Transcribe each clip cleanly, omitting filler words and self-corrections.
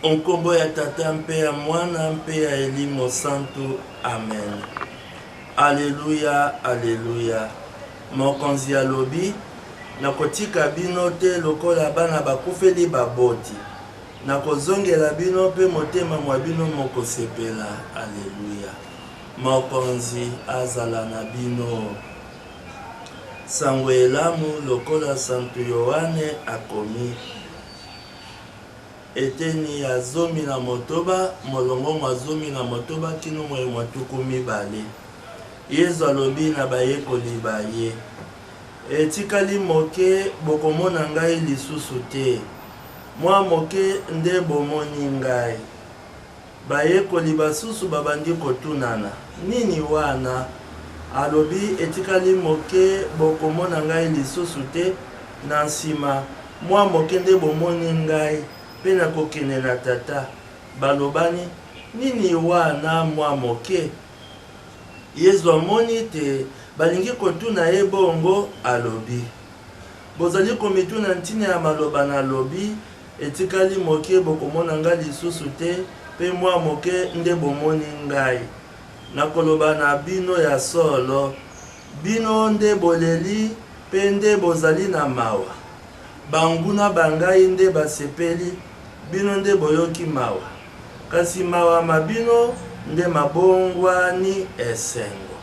Onkombo ya tata mpe ya mwana mpe ya elimo santo. Amen. Alléluia, alléluia. Mokonzi alobi, nakotika bino te lokola bana bakufeli baboti. Nakozongela bino mpe motema mwa bino mokosepela. Alléluia. Mokonzi azala na bino. Sango elamu lokola Santo Yohane akomi. Eteni ya zomi na motoba, molongo mwa zomi na motoba kino mwe mwatuku mibale. Yezu alobi na bayekoli baye. Etikali moke bokomona ngai lisusu te. Mwa moke nde bomoni ngai. Bayekoli basusu babandi kotunana. Nini wana? Alobi etikali moke bokomona ngai lisusu te. Na nsima mwa moke nde bomoni ngai. Pena kokene na tata. Balobani nini wana mwa moke? Yezu amoni te balingi kotuna ye bongo alobi. Bozali komituna ntina ya maloba na alobi etikali moke bokomona ngai lisusu te pe mwa moke nde bomoni ngai. Nakoloba na bino ya solo, bino nde boleli pe nde bozali na mawa. Banguna bangai nde basepeli, bino nde boyoki mawa. Kasi mawa mabino nde mabongwani esengo.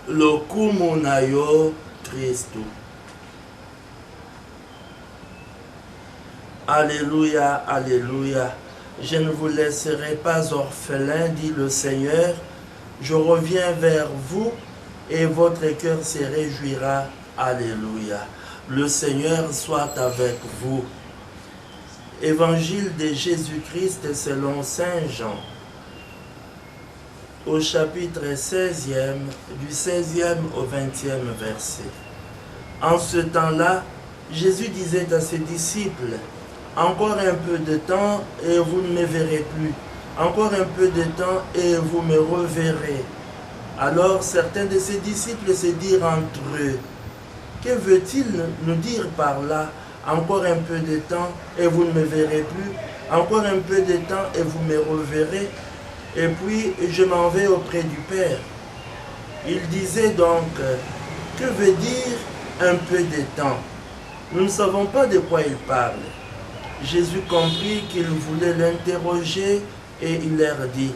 Lokumu na yo Kristu. Alléluia, alléluia. Je ne vous laisserai pas orphelin, dit le Seigneur. Je reviens vers vous et votre cœur se réjouira. Alléluia. Le Seigneur soit avec vous. Évangile de Jésus-Christ selon Saint Jean. Au chapitre 16e, du 16e au 20e verset. En ce temps-là, Jésus disait à ses disciples, « Encore un peu de temps et vous ne me verrez plus. Encore un peu de temps et vous me reverrez. » Alors certains de ses disciples se dirent entre eux, « Que veut-il nous dire par là? Encore un peu de temps et vous ne me verrez plus. Encore un peu de temps et vous me reverrez. Et puis je m'en vais auprès du Père. » Il disait donc, que veut dire un peu de temps? Nous ne savons pas de quoi il parle. Jésus comprit qu'il voulait l'interroger et il leur dit,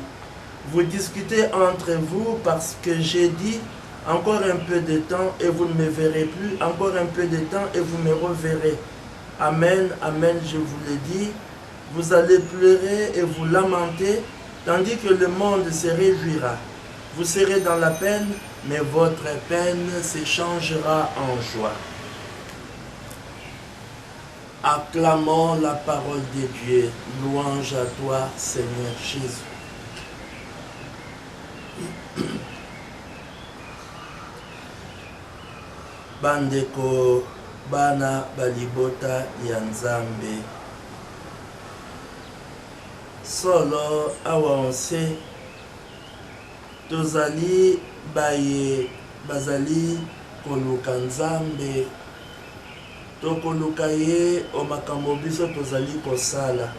vous discutez entre vous parce que j'ai dit, encore un peu de temps et vous ne me verrez plus, encore un peu de temps et vous me reverrez. Amen, amen, je vous le dis, vous allez pleurer et vous lamenter, tandis que le monde se réjouira. Vous serez dans la peine, mais votre peine s'échangera en joie. Acclamons la parole de Dieu. Louange à toi, Seigneur Jésus. Bandeko bana balibota ya Nzambe. Solo awanse tozali baye bazali koluka Nzambe. Tokoluka ye o makambo biso tozali kosala.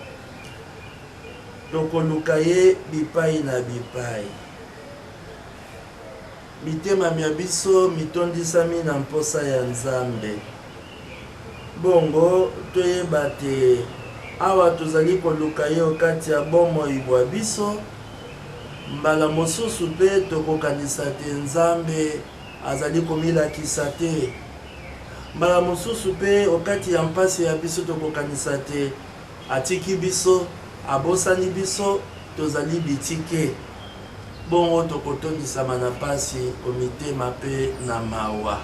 Tokoluka ye bipai na bipai. Mitema mia biso mitondisami na mposa ya Nzambe. Bongo toyeba te awa tozali koluka ye okati ya bomoi bwa biso. Mbala mosusu pe tokokanisa te Nzambe azali komilakisa te. Mbala mosusu pe okati ya mpasi ya biso tokokanisa te atiki biso, abosani biso, tozali bitike. Bongo tokotondisama na pasi komitema pe na mawa.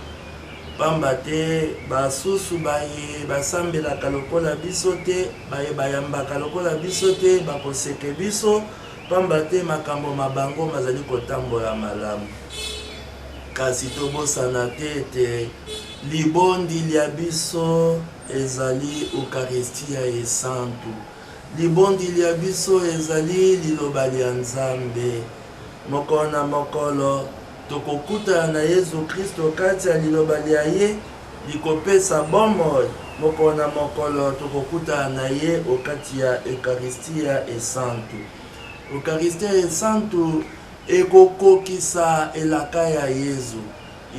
Pamba te basusu baye basambelaka lokola biso te, baye bayambaka lokola biso te, bakoseke biso, pamba te makambo mabango mazali kotambola malamu. Kasi tobosana te ete libondi lia biso ezali Eucharistia esantu. Libondi lia biso ezali liloba lia Nzambe. Mokolo na mokolo tokokuta na Yesu Kristo kati ya liloba lia ye likopesa bomoi moko na mokolo tokokuta na ye okati ya Eucharistia esantu. Eucharistia esantu ekokokisa elaka ya Yezu.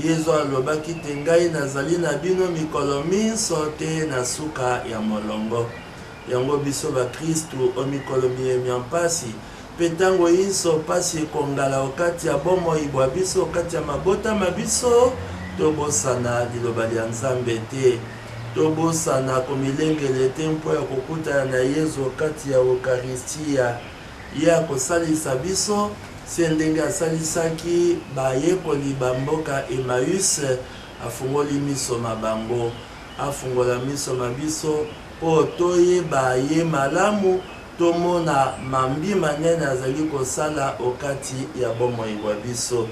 Yezu alobaki te ngai nazali na bino mikolo minso te na suka ya molongo. Yango biso ba Kristu o mikolo miemi ya mpasi pe ntango inso pasi ekongala okati ya bomoi bwa biso okati ya mabota mabiso tobosana liloba lya Nzambe te. Tobosana komilengele te mpo ya kokutana na Yezu okati ya Eucharistia. Ye akosalisa biso se ndenge asalisaki bayekoli bamboka Emmaüs, afungoli miso mabango, afungola miso mabiso po toyeba ye malamu tomona mambi manene azali kosala okati ya bomoi bwa biso.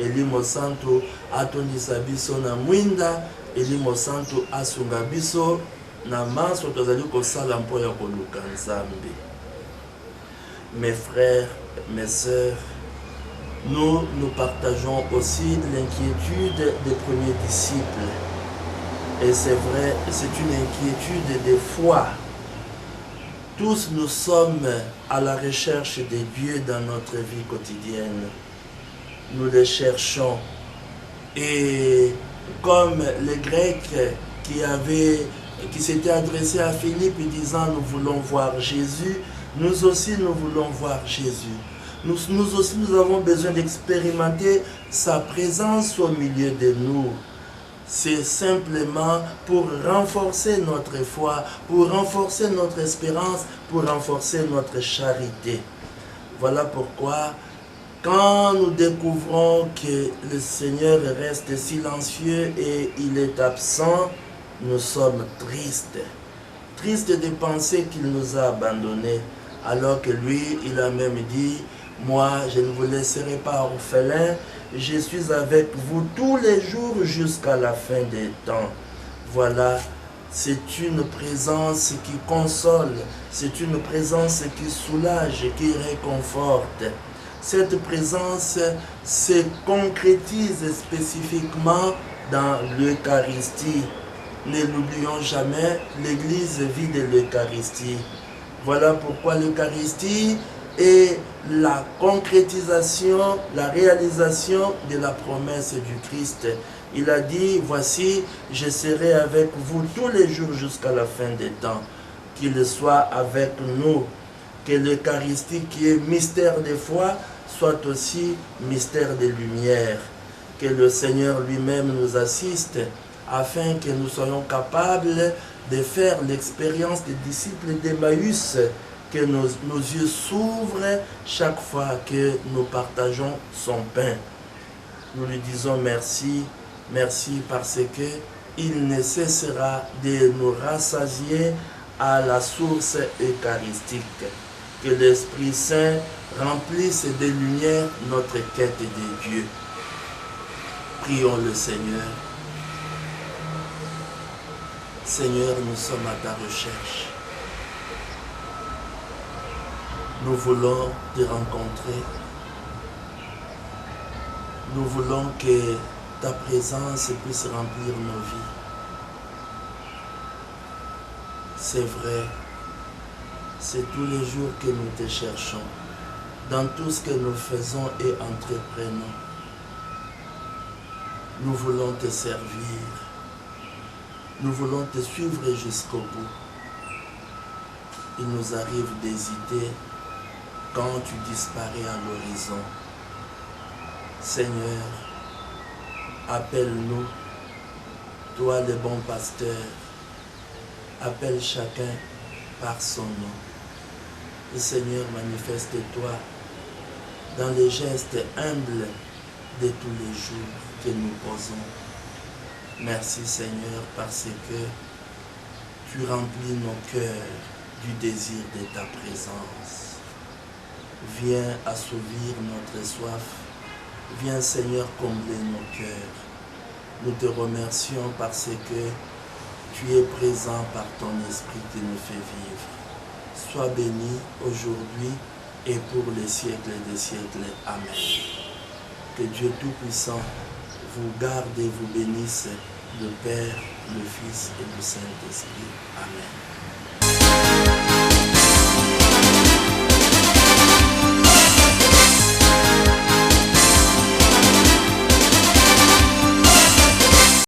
Elimo Santo atondisa biso na mwinda, Elimo Santo asunga biso na maso tozali kosala mpo ya koluka Nzambe. Mes frères, mes sœurs, nous partageons aussi l'inquiétude des premiers disciples. Et c'est vrai, c'est une inquiétude de foi. Tous nous sommes à la recherche de Dieu dans notre vie quotidienne. Nous les cherchons. Et comme les Grecs qui s'étaient adressés à Philippe disant nous voulons voir Jésus, nous aussi nous voulons voir Jésus. Nous aussi nous avons besoin d'expérimenter sa présence au milieu de nous. C'est simplement pour renforcer notre foi, pour renforcer notre espérance, pour renforcer notre charité. Voilà pourquoi, quand nous découvrons que le Seigneur reste silencieux et il est absent, nous sommes tristes. Tristes de penser qu'il nous a abandonnés, alors que lui, il a même dit, moi, je ne vous laisserai pas orphelins, je suis avec vous tous les jours jusqu'à la fin des temps. Voilà, c'est une présence qui console, c'est une présence qui soulage, qui réconforte. Cette présence se concrétise spécifiquement dans l'Eucharistie. Ne l'oublions jamais, l'Église vit de l'Eucharistie. Voilà pourquoi l'Eucharistie est la concrétisation, la réalisation de la promesse du Christ. Il a dit, voici, je serai avec vous tous les jours jusqu'à la fin des temps. Qu'il soit avec nous, que l'Eucharistie qui est mystère de foi soit aussi mystère de lumière. Que le Seigneur lui-même nous assiste afin que nous soyons capables de faire l'expérience des disciples d'Emmaüs, que nos yeux s'ouvrent chaque fois que nous partageons son pain. Nous lui disons merci, merci parce que il ne cessera de nous rassasier à la source eucharistique. Que l'Esprit Saint remplisse de lumière notre quête de Dieu. Prions le Seigneur. Seigneur, nous sommes à ta recherche. Nous voulons te rencontrer. Nous voulons que ta présence puisse remplir nos vies. C'est vrai, c'est tous les jours que nous te cherchons, dans tout ce que nous faisons et entreprenons. Nous voulons te servir. Nous voulons te suivre jusqu'au bout. Il nous arrive d'hésiter quand tu disparais à l'horizon. Seigneur, appelle-nous, toi le bon pasteur, appelle chacun par son nom. Et Seigneur, manifeste-toi dans les gestes humbles de tous les jours que nous posons. Merci Seigneur parce que tu remplis nos cœurs du désir de ta présence. Viens assouvir notre soif. Viens Seigneur combler nos cœurs. Nous te remercions parce que tu es présent par ton esprit qui nous fait vivre. Sois béni aujourd'hui et pour les siècles des siècles. Amen. Que Dieu Tout-Puissant vous garde et vous bénisse le Père, le Fils et le Saint-Esprit. Amen.